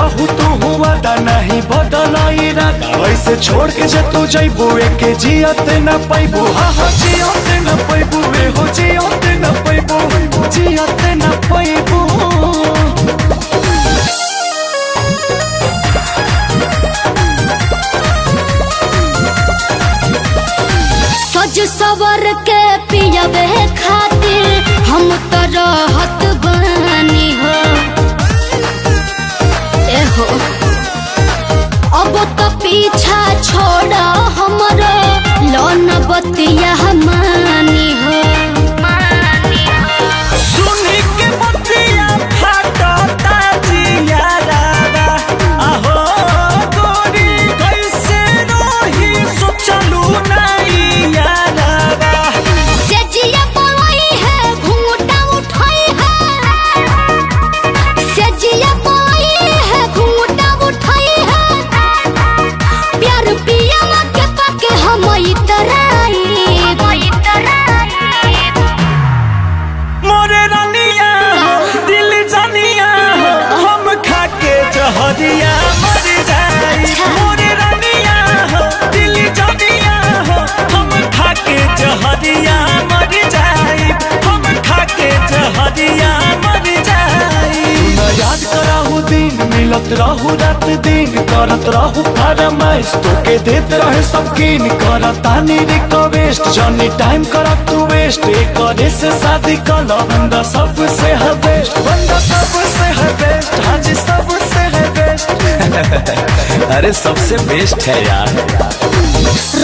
रहू तू हुआ दा नहीं बदला इरादा वैसे छोड़ के जे तू जइबू एके जियत न पैबू हाँ हाँ जियत न पैबू वे हो जियत न पैबू जियत न पैबू। सज सवर के पियबे खातिर हम तो रहत बानी हो एहो अब तो पीछा छोड़ा हमरो लोन बतिया मानी हो। सुनी के बतिया फाटता जियारा आहो गोरी कैसे रही सोचलू नहीं यारा सेजिया बोई है घूंघटा उठाई है सेजिया बोई है घूंघटा उठाई है प्यार पिया के पाके हम इतराई मोरे रानिया दिल जानिया हम खाके जहरिया मर जाई मोरे रानिया दिल जानिया हम खाके जहरिया मर जाई हम खाके जहरिया मर जाई। ना याद कराहू दिन मिलत रहू रात दिन करत रहू फरमाइश तोके देत रहे सबकीन करतानी रिक्वेस्ट जनी टाइम करत तू वेस्ट करे से शादी कला बंदा सबसे है बेस्ट बंदा सबसे है बेस्ट हाँ जी सबसे है बेस्ट अरे सबसे बेस्ट है यार।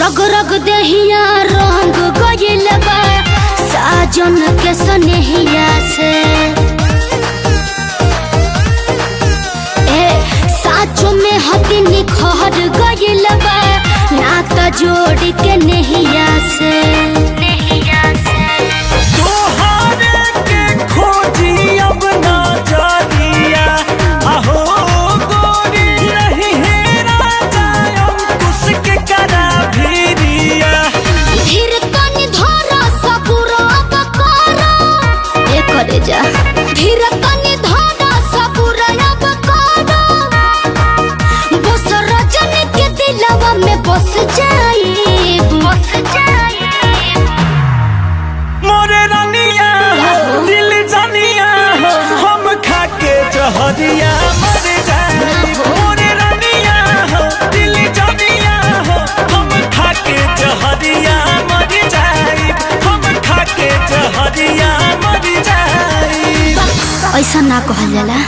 रग रग देहिया रंग गइल बा साजन के सनेहिया से साचो में हदी निखर गइल बा नाता जोड़ के नहिया से तोहरे के खोजी अब ना जानिया आहो गोरी नहीं है राजा अंकुश के करा भिरिया धीर तनी धरा सबुरा बकरा ए करे जा धीर तनी धरा सबुरा बकरा बस रजन के दिलवा में बस जाई मोरे रानिया दिल जानिया हम खाके जहरिया मर जाई मोरे रानिया दिल जानिया हम खाके जहरिया मर जाई हम खाके जहरिया मर जाई। ऐसा ना कहल जाला।